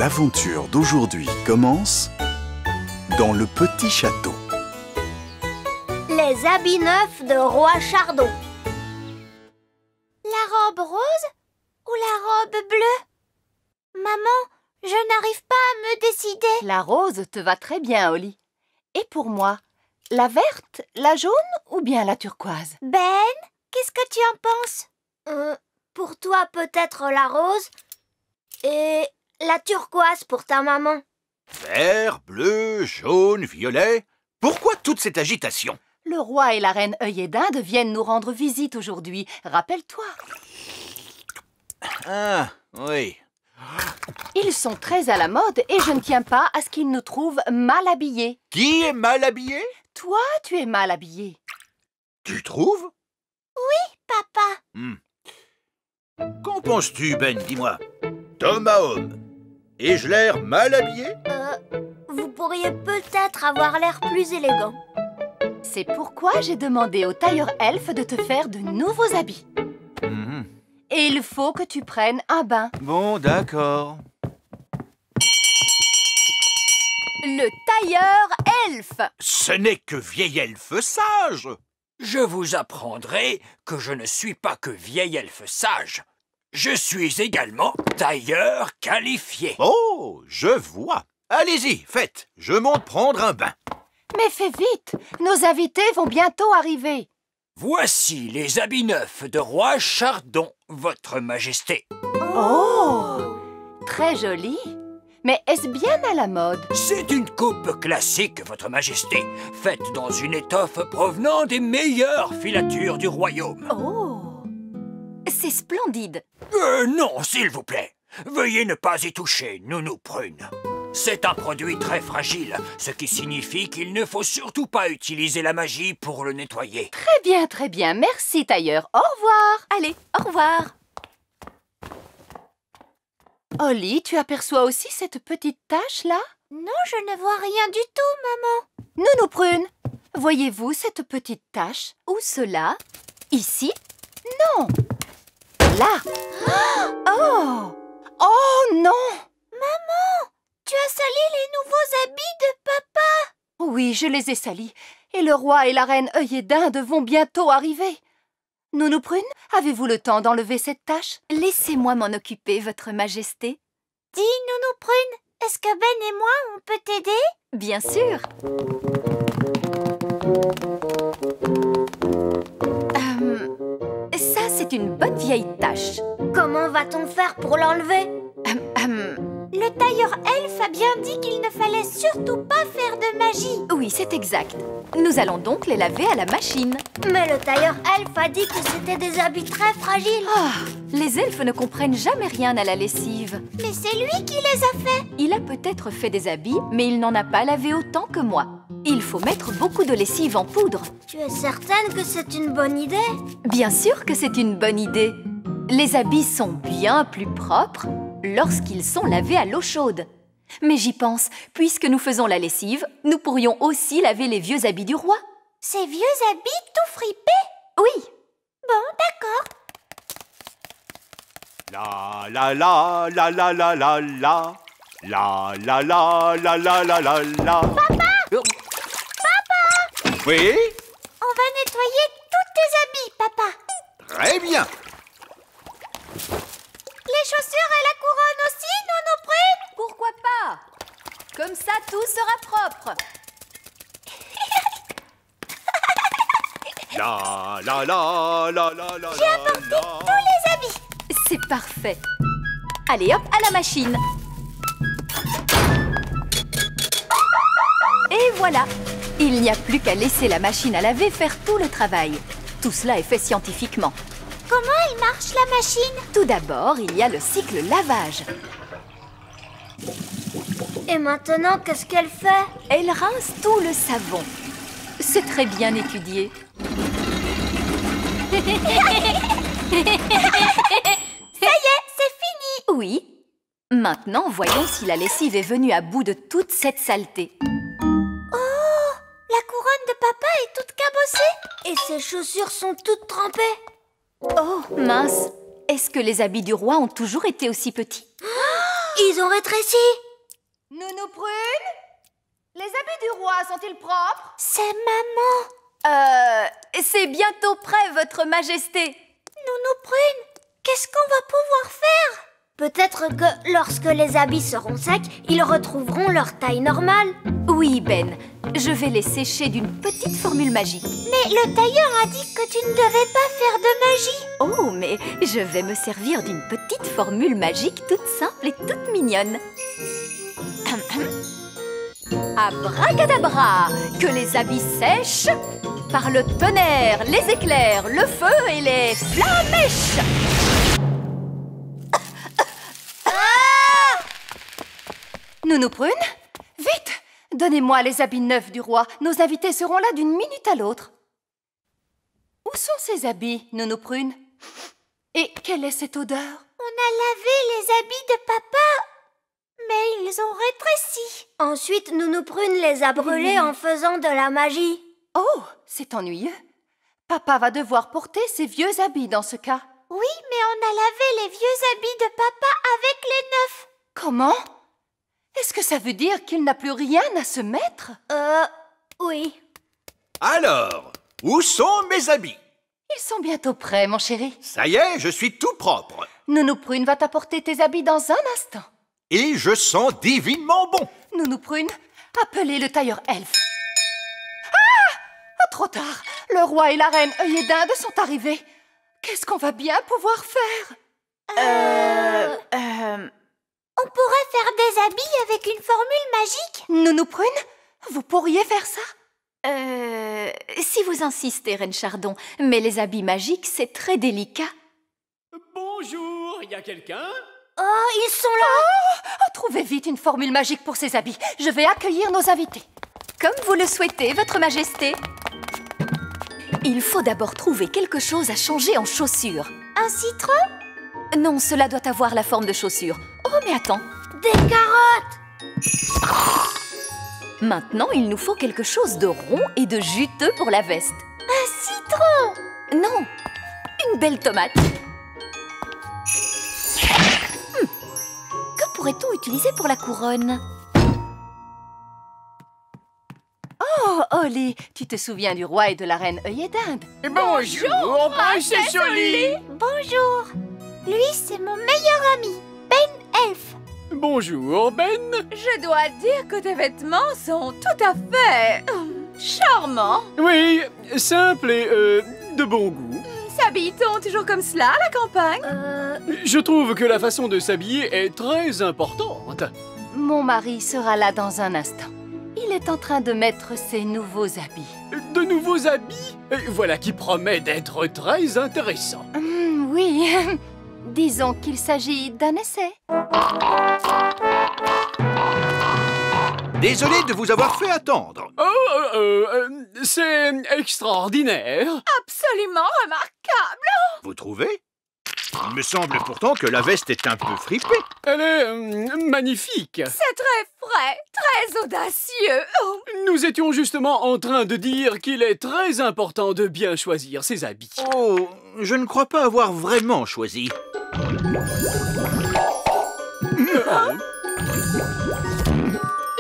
L'aventure d'aujourd'hui commence dans le petit château. Les habits neufs de Roi Chardon. La robe rose ou la robe bleue? Maman, je n'arrive pas à me décider. La rose te va très bien, Holly. Et pour moi, la verte, la jaune ou bien la turquoise? Ben, qu'est-ce que tu en penses? Pour toi, peut-être la rose et la turquoise pour ta maman. Vert, bleu, jaune, violet. Pourquoi toute cette agitation? Le roi et la reine Œillet d'Inde viennent nous rendre visite aujourd'hui. Rappelle-toi. Ah, oui. Ils sont très à la mode et je ne tiens pas à ce qu'ils nous trouvent mal habillés. Qui est mal habillé? Toi, tu es mal habillé. Tu trouves? Papa, Qu'en penses-tu, Ben? Dis-moi. D'homme à homme. Ai-je l'air mal habillé? vous pourriez peut-être avoir l'air plus élégant. C'est pourquoi j'ai demandé au tailleur elfe de te faire de nouveaux habits. Et il faut que tu prennes un bain. Bon, d'accord. Le tailleur elfe. Ce n'est que vieil elfe sage. Je vous apprendrai que je ne suis pas que vieil elfe sage. Je suis également tailleur qualifié. Oh, je vois. Allez-y, faites. Je monte prendre un bain. Mais fais vite, nos invités vont bientôt arriver. Voici les habits neufs de Roi Chardon, votre majesté. Oh, très joli. Mais est-ce bien à la mode? C'est une coupe classique, votre majesté, faite dans une étoffe provenant des meilleures filatures du royaume. Oh, c'est splendide. Non, s'il vous plaît. Veuillez ne pas y toucher, Nounou Prune. C'est un produit très fragile, ce qui signifie qu'il ne faut surtout pas utiliser la magie pour le nettoyer. Très bien. Merci, tailleur. Au revoir. Allez, au revoir. Holly, tu aperçois aussi cette petite tache-là? Non, je ne vois rien du tout, maman. Nounou Prune, voyez-vous cette petite tache? Où cela? Ici? Non. Là. Oh! Oh non! Tu as sali les nouveaux habits de papa. Oui, je les ai salis. Et le roi et la reine Œillet d'Inde vont bientôt arriver. Nounou Prune, avez-vous le temps d'enlever cette tache? Laissez-moi m'en occuper, votre majesté. Dis, Nounou Prune, est-ce que Ben et moi, on peut t'aider? Bien sûr. Ça, c'est une bonne vieille tache. Comment va-t-on faire pour l'enlever? Le tailleur elfe a bien dit qu'il ne fallait surtout pas faire de magie. Oui, c'est exact. Nous allons donc les laver à la machine. Mais le tailleur elfe a dit que c'était des habits très fragiles. Ah, les elfes ne comprennent jamais rien à la lessive. Mais c'est lui qui les a faits. Il a peut-être fait des habits, mais il n'en a pas lavé autant que moi. Il faut mettre beaucoup de lessive en poudre. Tu es certaine que c'est une bonne idée? Bien sûr que c'est une bonne idée. Les habits sont bien plus propres lorsqu'ils sont lavés à l'eau chaude. Mais j'y pense, puisque nous faisons la lessive, nous pourrions aussi laver les vieux habits du roi. Ces vieux habits tout fripés? Oui. Bon, d'accord. La la la la la la la la. La la la la la la la la. Papa! Oui? On va nettoyer tous tes habits, papa. Très bien. Les chaussures et la couronne aussi, Nounou Prune? Pourquoi pas? Comme ça, tout sera propre. La la la la la la. J'ai apporté tous les habits. C'est parfait. Allez hop, à la machine. Et voilà. Il n'y a plus qu'à laisser la machine à laver faire tout le travail. Tout cela est fait scientifiquement. Comment elle marche, la machine? Tout d'abord, il y a le cycle lavage. Et maintenant, qu'est-ce qu'elle fait? Elle rince tout le savon. C'est très bien étudié. Ça y est, c'est fini. Oui. Maintenant, voyons si la lessive est venue à bout de toute cette saleté. Oh, la couronne de papa est toute cabossée. Et ses chaussures sont toutes trempées. Oh, mince. Est-ce que les habits du roi ont toujours été aussi petits? Ils ont rétréci. Nounou Prune, les habits du roi sont-ils propres? C'est maman. C'est bientôt prêt, votre majesté. Nounou Prune, qu'est-ce qu'on va pouvoir faire? Peut-être que lorsque les habits seront secs, ils retrouveront leur taille normale. Oui, Ben, je vais les sécher d'une petite formule magique. Mais le tailleur a dit que tu ne devais pas faire de magie. Oh, mais je vais me servir d'une petite formule magique toute simple et toute mignonne. Abracadabra, que les habits sèchent par le tonnerre, les éclairs, le feu et les flamèches. Nounou Prune, vite, donnez-moi les habits neufs du roi. Nos invités seront là d'une minute à l'autre. Où sont ces habits, Nounou Prune? Et quelle est cette odeur? On a lavé les habits de papa, mais ils ont rétréci. Ensuite, Nounou Prune les a brûlés en faisant de la magie. Oh, c'est ennuyeux. Papa va devoir porter ses vieux habits dans ce cas. Oui, mais on a lavé les vieux habits de papa avec les neufs. Comment? Est-ce que ça veut dire qu'il n'a plus rien à se mettre? Oui. Alors, où sont mes habits? Ils sont bientôt prêts, mon chéri. Ça y est, je suis tout propre. Nounou Prune va t'apporter tes habits dans un instant. Et je sens divinement bon. Nounou Prune, appelez le tailleur elfe. Ah! Trop tard. Le roi et la reine œillet d'Inde sont arrivés. Qu'est-ce qu'on va bien pouvoir faire? On pourrait faire des habits avec une formule magique. Nounou Prune, vous pourriez faire ça? Si vous insistez, Reine Chardon, mais les habits magiques, c'est très délicat. Bonjour, y a quelqu'un? Oh, ils sont là. Trouvez vite une formule magique pour ces habits. Je vais accueillir nos invités. Comme vous le souhaitez, votre majesté. Il faut d'abord trouver quelque chose à changer en chaussures. Un citron? Non, cela doit avoir la forme de chaussures. Oh, mais attends. Des carottes. Maintenant, il nous faut quelque chose de rond et de juteux pour la veste. Un citron. Non, une belle tomate. Que pourrait-on utiliser pour la couronne? Oh, Holly, tu te souviens du roi et de la reine œillet d'Inde? Bonjour, princesse Holly. Bonjour. Lui, c'est mon meilleur ami, Ben Elfe. Bonjour, Ben. Je dois dire que tes vêtements sont tout à fait charmants. Oui, simple et de bon goût. S'habille-t-on toujours comme cela à la campagne? Je trouve que la façon de s'habiller est très importante. Mon mari sera là dans un instant. Il est en train de mettre ses nouveaux habits. De nouveaux habits? Voilà qui promet d'être très intéressant. Oui, disons qu'il s'agit d'un essai. Désolé de vous avoir fait attendre. C'est extraordinaire. Absolument remarquable. Vous trouvez? Il me semble pourtant que la veste est un peu fripée. Elle est magnifique. C'est très frais, très audacieux. Oh. Nous étions justement en train de dire qu'il est très important de bien choisir ses habits. Oh, je ne crois pas avoir vraiment choisi.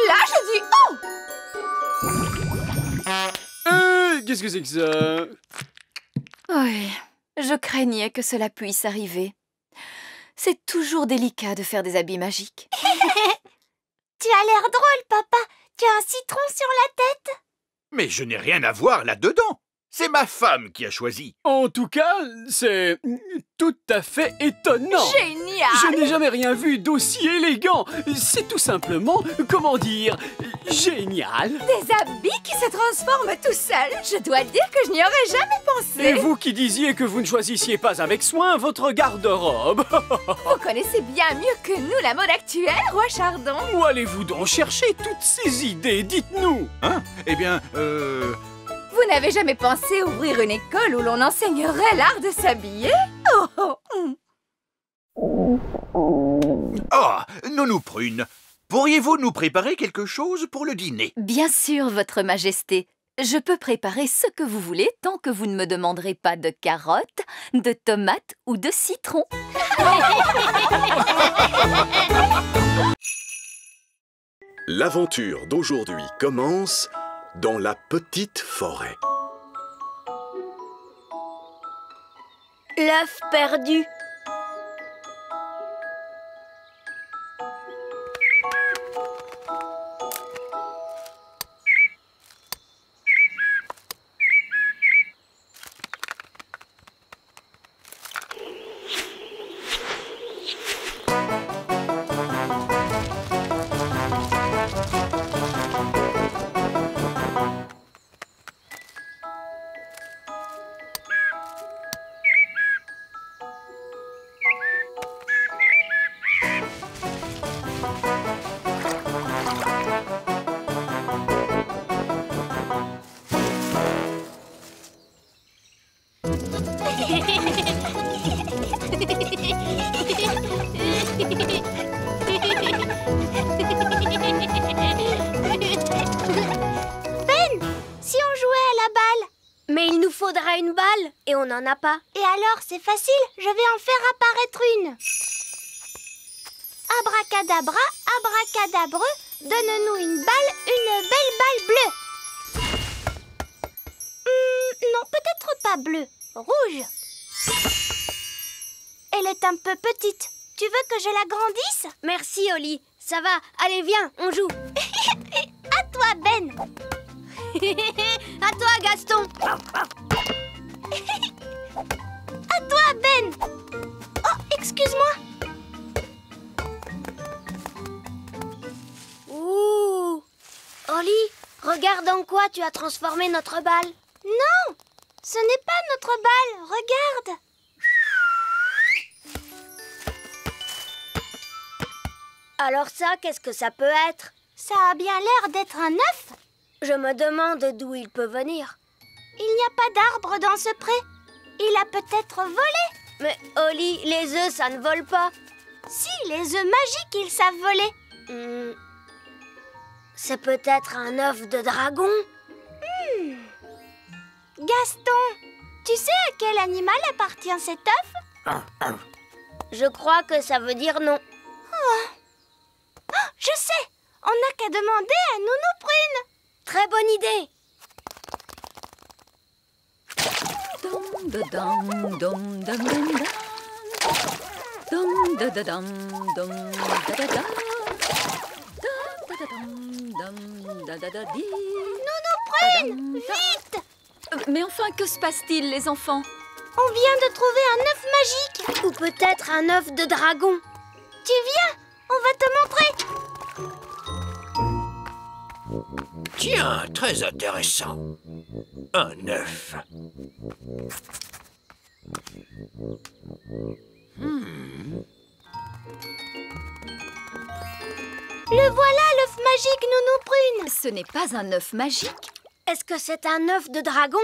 Là, je dis oh. Qu'est-ce que c'est que ça? Oui, je craignais que cela puisse arriver. C'est toujours délicat de faire des habits magiques. Tu as l'air drôle, papa. Tu as un citron sur la tête. Mais je n'ai rien à voir là-dedans. C'est ma femme qui a choisi. En tout cas, c'est tout à fait étonnant. Génial. Je n'ai jamais rien vu d'aussi élégant. C'est tout simplement, comment dire, génial. Des habits qui se transforment tout seuls. Je dois dire que je n'y aurais jamais pensé. Et vous qui disiez que vous ne choisissiez pas avec soin votre garde-robe. Vous connaissez bien mieux que nous la mode actuelle, roi Chardon. Où allez-vous donc chercher toutes ces idées? Dites-nous. Hein? Eh bien, Vous n'avez jamais pensé ouvrir une école où l'on enseignerait l'art de s'habiller? Oh, Nounou Prune, pourriez-vous nous préparer quelque chose pour le dîner? Bien sûr, votre majesté. Je peux préparer ce que vous voulez tant que vous ne me demanderez pas de carottes, de tomates ou de citron. L'aventure d'aujourd'hui commence dans la petite forêt. L'œuf perdu. Faudra une balle et on n'en a pas. Et alors, c'est facile, je vais en faire apparaître une. Abracadabra, abracadabreux, donne-nous une belle balle bleue. Non, peut-être pas bleue, rouge. Elle est un peu petite. Tu veux que je la grandisse? Merci, Oli. Ça va. Allez, viens, on joue. À toi, Ben. À toi, Gaston. À toi, Ben. Oh, excuse-moi. Ouh. Oli, regarde en quoi tu as transformé notre balle. Non, ce n'est pas notre balle. Regarde. Alors ça, qu'est-ce que ça peut être? Ça a bien l'air d'être un œuf. Je me demande d'où il peut venir. Il n'y a pas d'arbre dans ce pré. Il a peut-être volé. Mais Oli, les œufs, ça ne vole pas. Si, les œufs magiques, ils savent voler. C'est peut-être un œuf de dragon. Gaston, tu sais à quel animal appartient cet œuf? Je crois que ça veut dire non. Oh, je sais. On n'a qu'à demander à Nounou Prune. Très bonne idée. Nounou Prune, vite! Mais enfin, que se passe-t-il, les enfants? On vient de trouver un œuf magique. Ou peut-être un œuf de dragon. Tu viens, on va te montrer. Tiens, très intéressant. Un œuf. Le voilà, l'œuf magique, Nounou Prune. Ce n'est pas un œuf magique. Est-ce que c'est un œuf de dragon?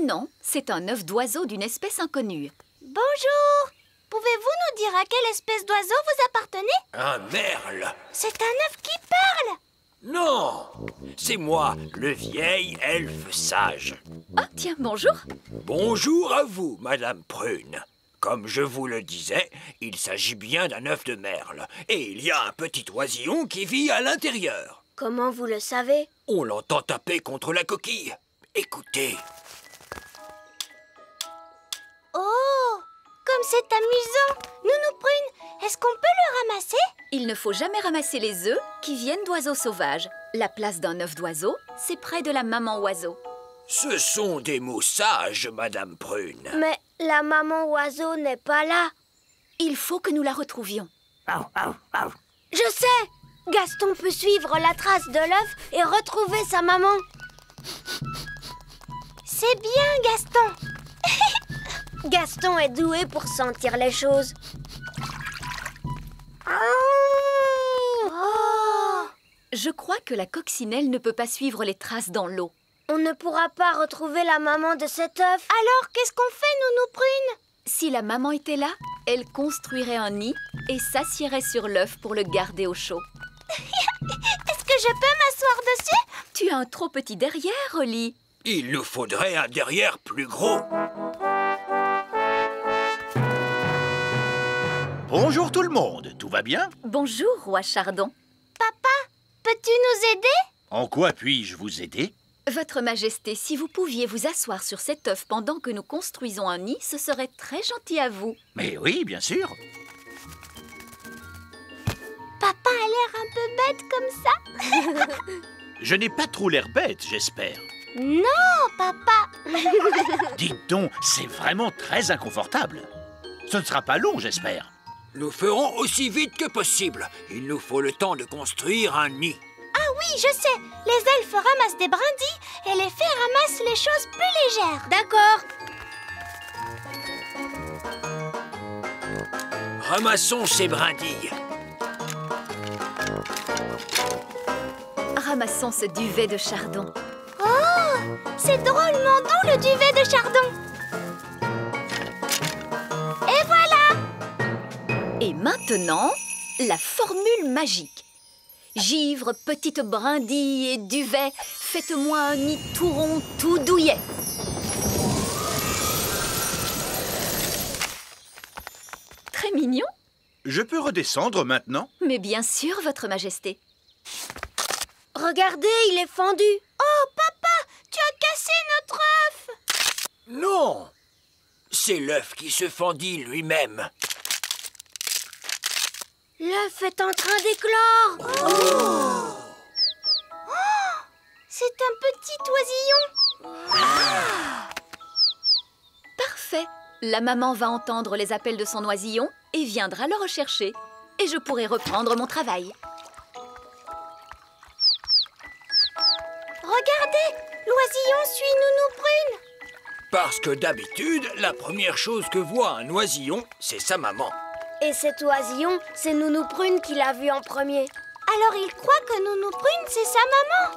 Non, c'est un œuf d'oiseau d'une espèce inconnue. Bonjour. Pouvez-vous nous dire à quelle espèce d'oiseau vous appartenez? Un merle. C'est un œuf qui parle. Non, c'est moi, le vieil elfe sage. Ah, tiens, bonjour. Bonjour à vous, Madame Prune. Comme je vous le disais, il s'agit bien d'un œuf de merle. Et il y a un petit oisillon qui vit à l'intérieur. Comment vous le savez? On l'entend taper contre la coquille. Écoutez. Oh, comme c'est amusant. Nounou Prune, est-ce qu'on peut le ramasser? Il ne faut jamais ramasser les œufs qui viennent d'oiseaux sauvages. La place d'un œuf d'oiseau, c'est près de la maman oiseau. Ce sont des mots sages, Madame Prune. Mais la maman oiseau n'est pas là. Il faut que nous la retrouvions. Je sais! Gaston peut suivre la trace de l'œuf et retrouver sa maman. C'est bien, Gaston. Gaston est doué pour sentir les choses. Oh. Je crois que la coccinelle ne peut pas suivre les traces dans l'eau. On ne pourra pas retrouver la maman de cet œuf. Alors, qu'est-ce qu'on fait, Nounou Prune? Si la maman était là, elle construirait un nid et s'assierait sur l'œuf pour le garder au chaud. Est-ce que je peux m'asseoir dessus? Tu as un trop petit derrière, Oli. Il nous faudrait un derrière plus gros. Bonjour tout le monde, tout va bien? Bonjour, roi Chardon. Papa, peux-tu nous aider? En quoi puis-je vous aider? Votre Majesté, si vous pouviez vous asseoir sur cet œuf pendant que nous construisons un nid, ce serait très gentil à vous. Mais oui, bien sûr. Papa a l'air un peu bête comme ça. Je n'ai pas trop l'air bête, j'espère. Non, papa. Dites donc, c'est vraiment très inconfortable. Ce ne sera pas long, j'espère. Nous ferons aussi vite que possible. Il nous faut le temps de construire un nid. Ah oui, je sais. Les elfes ramassent des brindilles et les fées ramassent les choses plus légères. D'accord. Ramassons ces brindilles. Ramassons ce duvet de chardon. Oh, c'est drôlement doux le duvet de chardon. Et voilà. Et maintenant, la formule magique. Givre, petite brindille et duvet, faites-moi un nid tout rond, tout douillet. Très mignon. Je peux redescendre maintenant? Mais bien sûr, Votre Majesté. Regardez, il est fendu. Oh, papa, tu as cassé notre œuf. Non! C'est l'œuf qui se fendit lui-même. L'œuf est en train d'éclore. Oh, c'est un petit oisillon. Parfait. La maman va entendre les appels de son oisillon et viendra le rechercher. Et je pourrai reprendre mon travail. Regardez, l'oisillon suit Nounou Prune. Parce que d'habitude, la première chose que voit un oisillon, c'est sa maman. Et cet oisillon, c'est Nounou Prune qui l'a vu en premier. Alors il croit que Nounou Prune, c'est sa maman.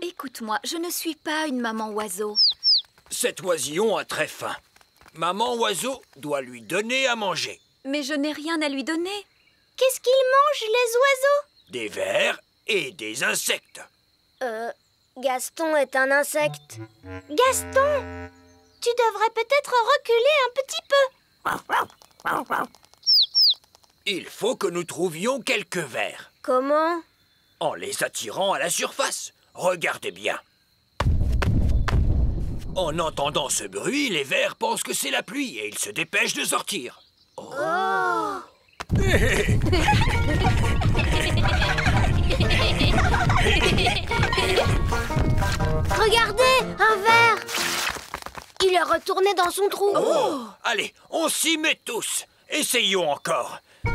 Écoute-moi, je ne suis pas une maman oiseau. Cet oisillon a très faim. Maman oiseau doit lui donner à manger. Mais je n'ai rien à lui donner. Qu'est-ce qu'ils mangent, les oiseaux? Des vers et des insectes. Gaston est un insecte. Gaston, tu devrais peut-être reculer un petit peu. Il faut que nous trouvions quelques vers. Comment? En les attirant à la surface. Regardez bien. En entendant ce bruit, les vers pensent que c'est la pluie et ils se dépêchent de sortir. Oh. Regardez, un ver. Il est retourné dans son trou. Oh. Allez, on s'y met tous. Essayons encore. En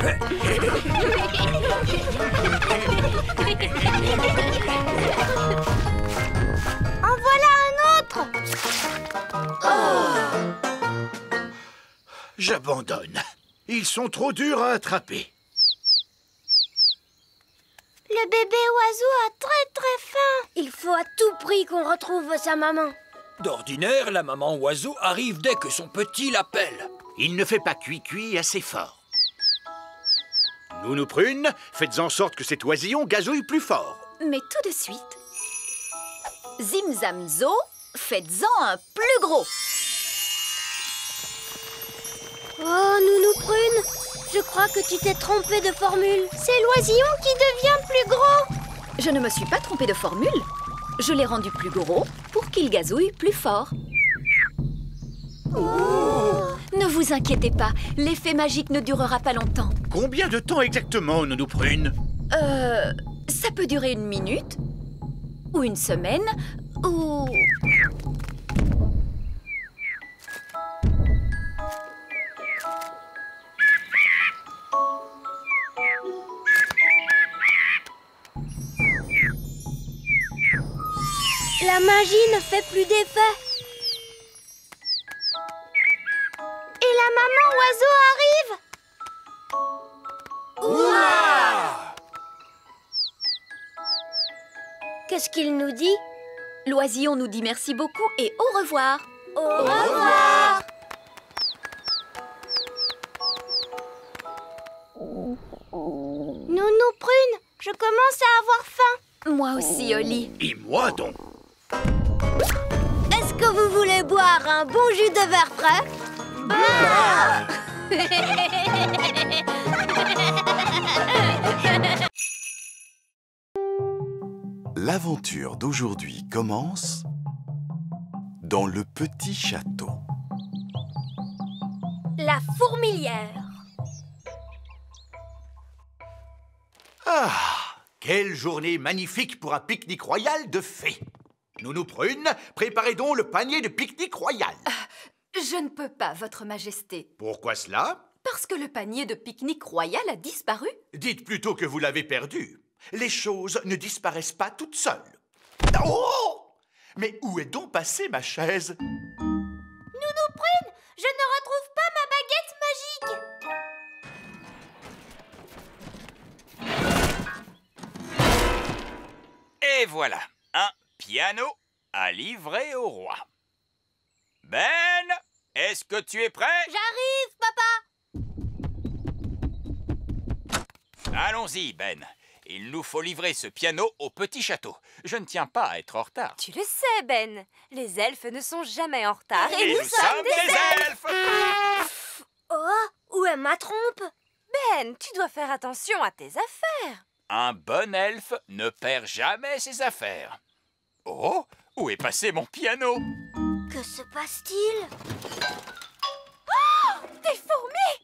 voilà un autre. J'abandonne. Ils sont trop durs à attraper. Le bébé oiseau a très faim. Il faut à tout prix qu'on retrouve sa maman. D'ordinaire, la maman oiseau arrive dès que son petit l'appelle. Il ne fait pas cuit-cuit assez fort. Nounou Prune, faites en sorte que cet oisillon gazouille plus fort. Mais tout de suite, Zim Zam Zo, faites-en un plus gros. Oh, Nounou Prune, je crois que tu t'es trompée de formule. C'est l'oisillon qui devient plus gros. Je ne me suis pas trompée de formule. Je l'ai rendu plus gros pour qu'il gazouille plus fort. Ne vous inquiétez pas, l'effet magique ne durera pas longtemps. Combien de temps exactement, Nounou Prune? Ça peut durer 1 minute, ou 1 semaine, ou... La magie ne fait plus d'effet. Et la maman oiseau arrive. Ouah! Qu'est-ce qu'il nous dit? L'oisillon nous dit merci beaucoup et au revoir. Au revoir. Nounou Prune, je commence à avoir faim. Moi aussi, Oli. Et moi donc? Est-ce que vous voulez boire un bon jus de verre frais? Ah L'aventure d'aujourd'hui commence dans le petit château. La fourmilière. Ah, quelle journée magnifique pour un pique-nique royal de fées. Nounou Prune, préparez donc le panier de pique-nique royal. Je ne peux pas, Votre Majesté. Pourquoi cela? Parce que le panier de pique-nique royal a disparu. Dites plutôt que vous l'avez perdu. Les choses ne disparaissent pas toutes seules. Oh! Mais où est donc passée ma chaise? Nounou Prune, je ne retrouve pas ma baguette magique. Et voilà, un piano à livrer au roi. Ben, est-ce que tu es prêt? J'arrive, papa. Allons-y, Ben. Il nous faut livrer ce piano au petit château. Je ne tiens pas à être en retard. Tu le sais, Ben. Les elfes ne sont jamais en retard. Et nous sommes des elfes. Oh, où est ma trompe? Ben, tu dois faire attention à tes affaires. Un bon elfe ne perd jamais ses affaires. Oh, où est passé mon piano? Que se passe-t-il? Oh, des fourmis!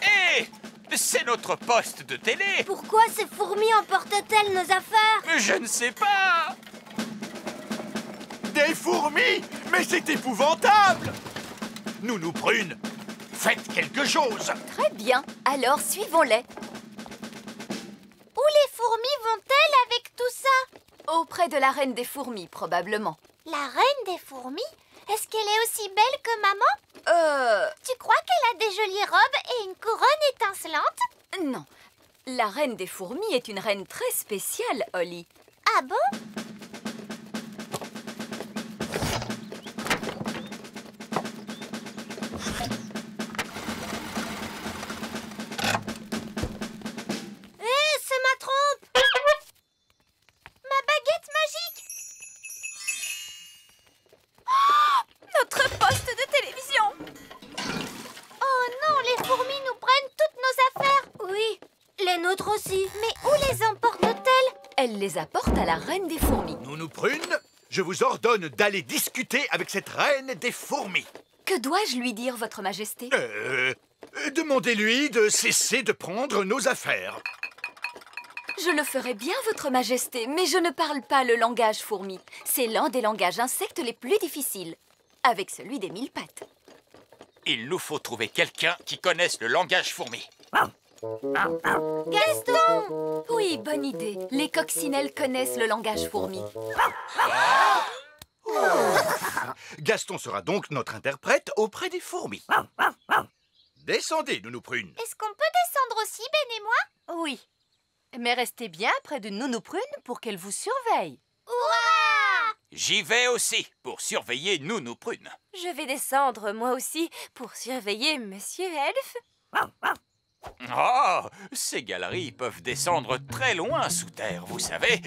Hé, c'est notre poste de télé. Pourquoi ces fourmis emportent-elles nos affaires? Je ne sais pas. Des fourmis? Mais c'est épouvantable! Nounou Prune, faites quelque chose! Très bien, alors suivons-les. Où les fourmis vont-elles avec tout ça? Auprès de la reine des fourmis, probablement. La reine des fourmis? Est-ce qu'elle est aussi belle que maman? Tu crois qu'elle a des jolies robes et une couronne étincelante? Non, la reine des fourmis est une reine très spéciale, Holly. Ah bon? C'est ma trompe! Ma baguette magique! Notre poste de télévision! Oh non, les fourmis nous prennent toutes nos affaires! Oui, les nôtres aussi. Mais où les emportent-elles? Elle les apporte à la reine des fourmis. Nounou Prune, je vous ordonne d'aller discuter avec cette reine des fourmis. Que dois-je lui dire, Votre Majesté? Demandez-lui de cesser de prendre nos affaires. Je le ferai bien, Votre Majesté, mais je ne parle pas le langage fourmi. C'est l'un des langages insectes les plus difficiles, avec celui des 1000 pattes. Il nous faut trouver quelqu'un qui connaisse le langage fourmi. Gaston! Oui, bonne idée. Les coccinelles connaissent le langage fourmi. Gaston sera donc notre interprète auprès des fourmis. Descendez, Nounou Prune. Est-ce qu'on peut descendre aussi, Ben et moi? Oui. Mais restez bien près de Nounou Prune pour qu'elle vous surveille. Hurrah! J'y vais aussi pour surveiller Nounou Prune. Je vais descendre, moi aussi, pour surveiller Monsieur Elfe. Oh, ces galeries peuvent descendre très loin sous terre, vous savez.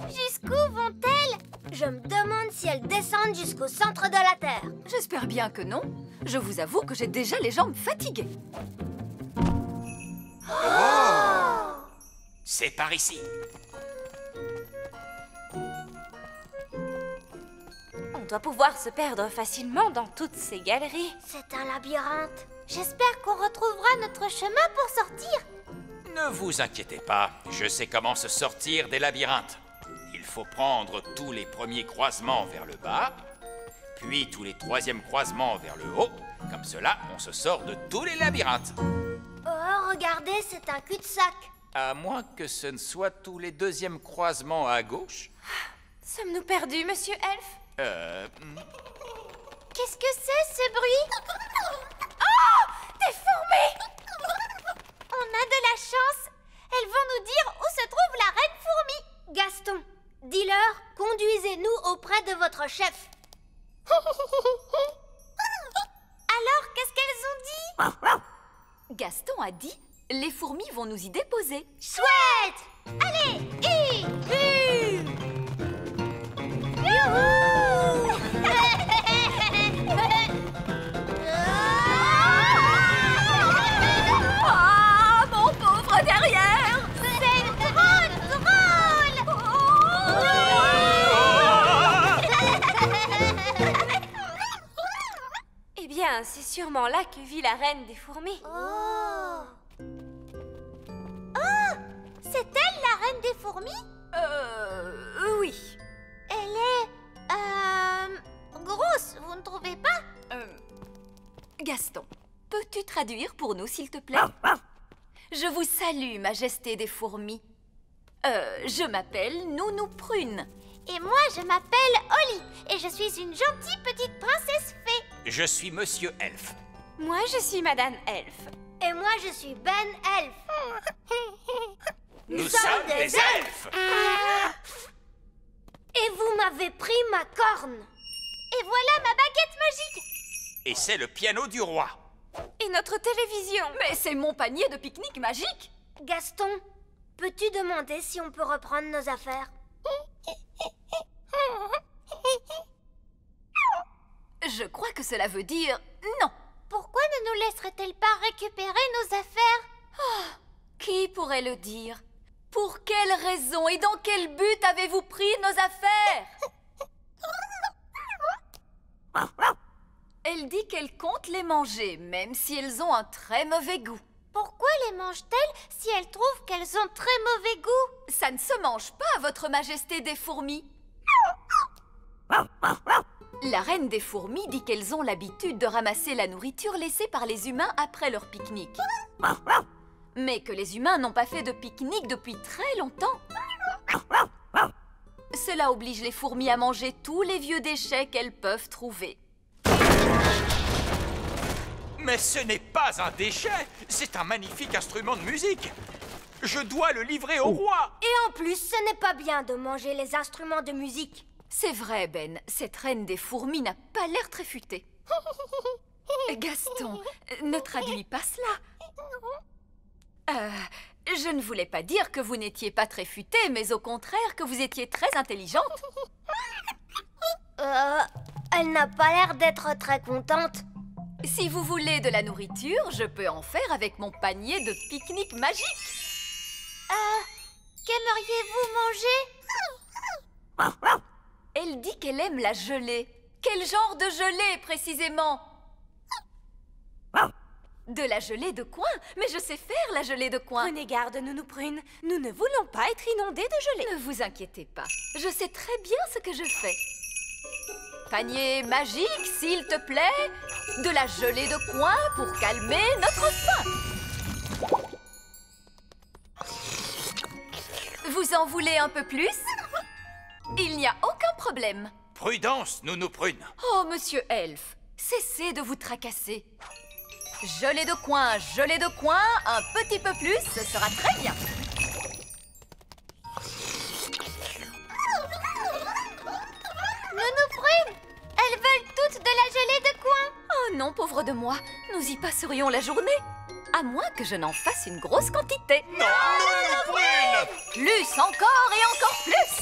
Jusqu'où vont-elles? Je me demande si elles descendent jusqu'au centre de la Terre. J'espère bien que non. Je vous avoue que j'ai déjà les jambes fatiguées. C'est par ici. On doit pouvoir se perdre facilement dans toutes ces galeries. C'est un labyrinthe. J'espère qu'on retrouvera notre chemin pour sortir. Ne vous inquiétez pas, je sais comment se sortir des labyrinthes. Il faut prendre tous les premiers croisements vers le bas, puis tous les troisièmes croisements vers le haut. Comme cela, on se sort de tous les labyrinthes. Oh, regardez, c'est un cul-de-sac. À moins que ce ne soit tous les deuxièmes croisements à gauche. Sommes-nous perdus, Monsieur Elfe? Qu'est-ce que c'est, ce bruit? Oh! Des fourmis! On a de la chance. Elles vont nous dire où se trouve la reine fourmi. Gaston, dis-leur, conduisez-nous auprès de votre chef. Alors, qu'est-ce qu'elles ont dit? Gaston a dit, les fourmis vont nous y déposer. Chouette! Allez, Youhou! Ah, mon pauvre derrière! bien, c'est sûrement là que vit la reine des fourmis. Oh! Oh! C'est elle, la reine des fourmis? Oui. Elle est... grosse, vous ne trouvez pas? Gaston, peux-tu traduire pour nous, s'il te plaît? Je vous salue, Majesté des fourmis. Je m'appelle Nounou Prune. Et moi, je m'appelle Holly, et je suis une gentille petite princesse fée. Je suis Monsieur Elfe. Moi, je suis Madame Elfe. Et moi, je suis Ben Elfe. Nous sommes des elfes. Et vous m'avez pris ma corne. Et voilà ma baguette magique. Et c'est le piano du roi. Et notre télévision. Mais c'est mon panier de pique-nique magique. Gaston, peux-tu demander si on peut reprendre nos affaires? Je crois que cela veut dire non. Pourquoi ne nous laisserait-elle pas récupérer nos affaires? Qui pourrait le dire? Pour quelle raison et dans quel but avez-vous pris nos affaires? Elle dit qu'elle compte les manger, même si elles ont un très mauvais goût. Pourquoi les mange-t-elle si elle trouve qu'elles ont très mauvais goût? Ça ne se mange pas, votre majesté des fourmis. La reine des fourmis dit qu'elles ont l'habitude de ramasser la nourriture laissée par les humains après leur pique-nique. Mais que les humains n'ont pas fait de pique-nique depuis très longtemps. Cela oblige les fourmis à manger tous les vieux déchets qu'elles peuvent trouver. Mais ce n'est pas un déchet, c'est un magnifique instrument de musique. Je dois le livrer au roi. Et en plus, ce n'est pas bien de manger les instruments de musique. C'est vrai, Ben, cette reine des fourmis n'a pas l'air très futée. Gaston, ne traduis pas cela. Je ne voulais pas dire que vous n'étiez pas très futée, mais au contraire que vous étiez très intelligente. Elle n'a pas l'air d'être très contente. Si vous voulez de la nourriture, je peux en faire avec mon panier de pique-nique magique. Qu'aimeriez-vous manger? Elle dit qu'elle aime la gelée. Quel genre de gelée, précisément? De la gelée de coin? Mais je sais faire la gelée de coin. Prenez garde, Nounou Prune. Nous ne voulons pas être inondés de gelée. Ne vous inquiétez pas. Je sais très bien ce que je fais. Panier magique, s'il te plaît. De la gelée de coin pour calmer notre faim. Vous en voulez un peu plus? Il n'y a aucun problème. Prudence, Nounou Prune. Oh, monsieur Elfe, cessez de vous tracasser. Gelée de coin, un petit peu plus, ce sera très bien. Nounou Prune, elles veulent toutes de la gelée de coin. Oh non, pauvre de moi, nous y passerions la journée. À moins que je n'en fasse une grosse quantité. Non, Nounou Prune! Plus encore et encore plus.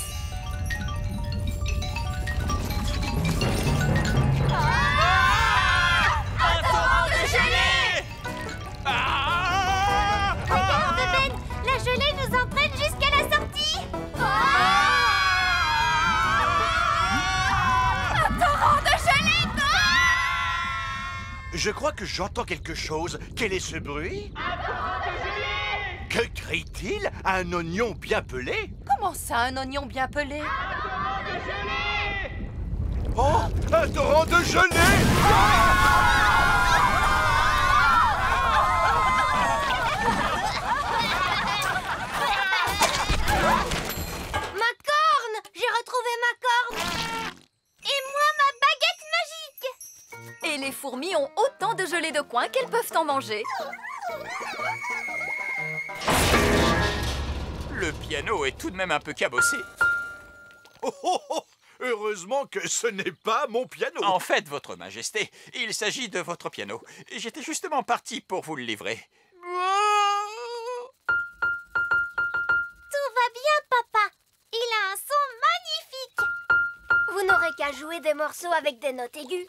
Un torrent de gelée! Regarde, Ben, la gelée nous entraîne jusqu'à la sortie. Un torrent de gelée! Je crois que j'entends quelque chose. Quel est ce bruit? Un torrent de gelée! Que crie-t-il? Un oignon bien pelé? Comment ça, un oignon bien pelé? Oh! Un torrent de gelée! Ma corne! J'ai retrouvé ma corne! Et moi, ma baguette magique. Et les fourmis ont autant de gelée de coin qu'elles peuvent en manger. Le piano est tout de même un peu cabossé. Oh, oh, oh! Heureusement que ce n'est pas mon piano. En fait, votre majesté, il s'agit de votre piano. J'étais justement parti pour vous le livrer. Tout va bien, papa. Il a un son magnifique. Vous n'aurez qu'à jouer des morceaux avec des notes aiguës.